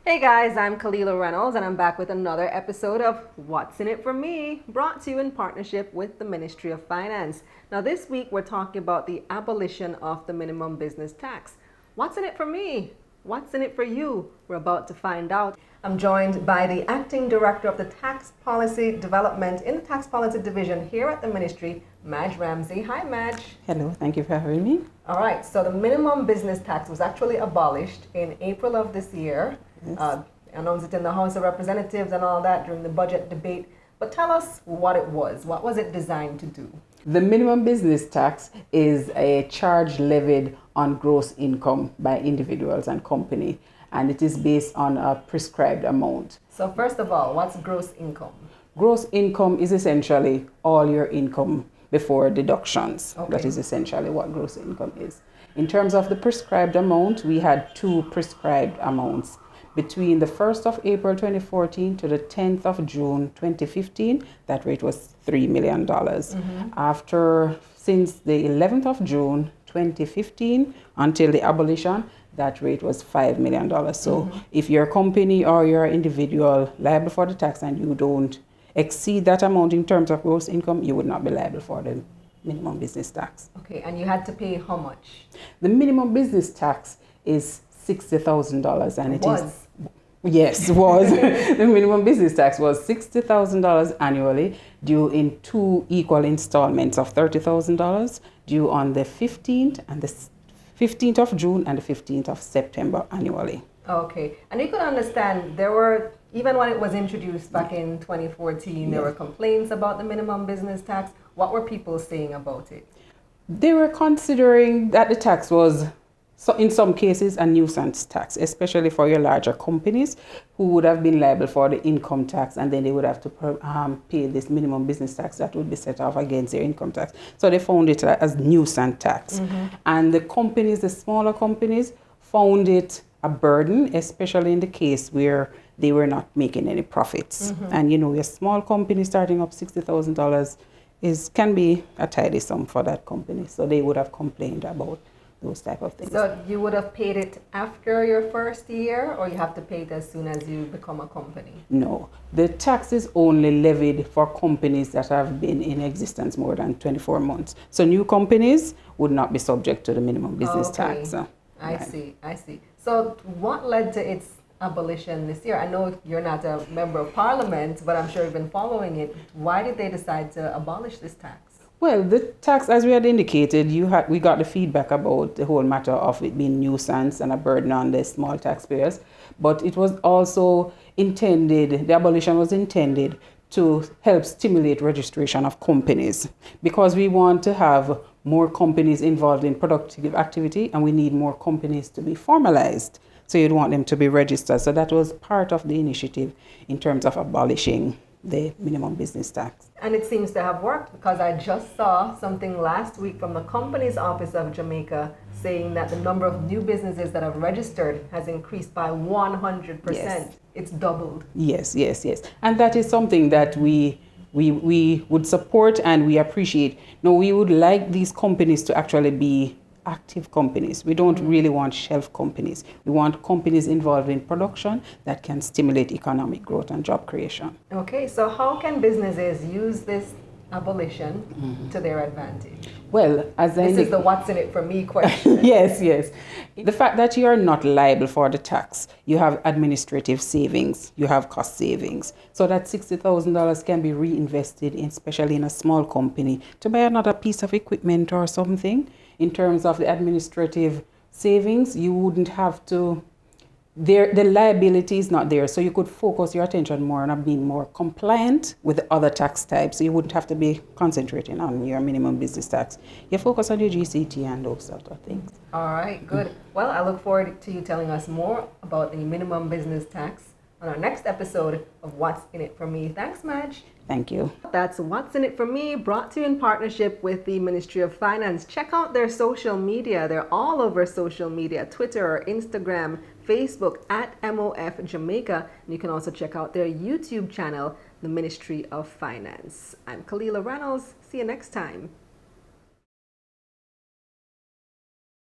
Hey guys, I'm Kalilah Reynolds and I'm back with another episode of What's in It for Me, brought to you in partnership with the Ministry of Finance. Now this week we're talking about the abolition of the minimum business tax. What's in it for me? What's in it for you? We're about to find out. I'm joined by the Acting Director of the Tax Policy Development in the Tax Policy Division here at the Ministry, Madge Ramsey. Hi Madge. Hello, thank you for having me. All right, so the minimum business tax was actually abolished in April of this year. Yes. Announced it in the House of Representatives and all that during the budget debate. But tell us what it was. What was it designed to do? The minimum business tax is a charge levied on gross income by individuals and company, and it is based on a prescribed amount. So first of all, what's gross income? Gross income is essentially all your income before deductions. Okay. That is essentially what gross income is. In terms of the prescribed amount, we had two prescribed amounts. Between the 1st of April 2014 to the 10th of June 2015, that rate was $3 million. Since the 11th of June 2015 until the abolition, that rate was $5 million. So if you're a company or you're an individual liable for the tax and you don't exceed that amount in terms of gross income, you would not be liable for the minimum business tax. Okay, and you had to pay how much? The minimum business tax is $60,000 and it was. Yes, was. The minimum business tax was $60,000 annually, due in two equal installments of $30,000, due on the 15th and the 15th of June and the 15th of September annually. Okay, and you could understand there were, even when it was introduced back in 2014, there were complaints about the minimum business tax. What were people saying about it? They were considering that the tax was, so in some cases, a nuisance tax, especially for your larger companies who would have been liable for the income tax, and then they would have to pay this minimum business tax that would be set off against their income tax. So they found it as nuisance tax. And the companies, the smaller companies, found it a burden, especially in the case where they were not making any profits. And you know, a small company starting up $60,000 can be a tidy sum for that company. So they would have complained about those type of things. So you would have paid it after your first year, or you have to pay it as soon as you become a company? No, the tax is only levied for companies that have been in existence more than 24 months. So new companies would not be subject to the minimum business tax. I see. So what led to its abolition this year? I know you're not a member of parliament, but I'm sure you've been following it. Why did they decide to abolish this tax? Well, the tax, as we had indicated, we got the feedback about the whole matter of it being nuisance and a burden on the small taxpayers. But it was also intended, the abolition was intended to help stimulate registration of companies, because we want to have more companies involved in productive activity and we need more companies to be formalized. So you'd want them to be registered. So that was part of the initiative in terms of abolishing the minimum business tax. And it seems to have worked, because I just saw something last week from the Companies Office of Jamaica saying that the number of new businesses that have registered has increased by 100%. Yes. It's doubled. Yes. And that is something that we would support and we appreciate. No, we would like these companies to actually be active companies. We don't really want shelf companies. We want companies involved in production that can stimulate economic growth and job creation. Okay, so how can businesses use this abolition to their advantage? Well, this is the what's in it for me question. Yes. The fact that you are not liable for the tax, you have administrative savings, you have cost savings. So that $60,000 can be reinvested, especially in a small company, to buy another piece of equipment or something. In terms of the administrative savings, you wouldn't have to, the liability is not there. So you could focus your attention more on being more compliant with the other tax types. So you wouldn't have to be concentrating on your minimum business tax. You focus on your GCT and those sort of things. All right, good. Well, I look forward to you telling us more about the minimum business tax on our next episode of What's in It for Me. Thanks, Madge. Thank you. That's What's in It for Me, brought to you in partnership with the Ministry of Finance. Check out their social media. They're all over social media, Twitter, Instagram, Facebook, at MOF Jamaica. And you can also check out their YouTube channel, the Ministry of Finance. I'm Kalilah Reynolds. See you next time.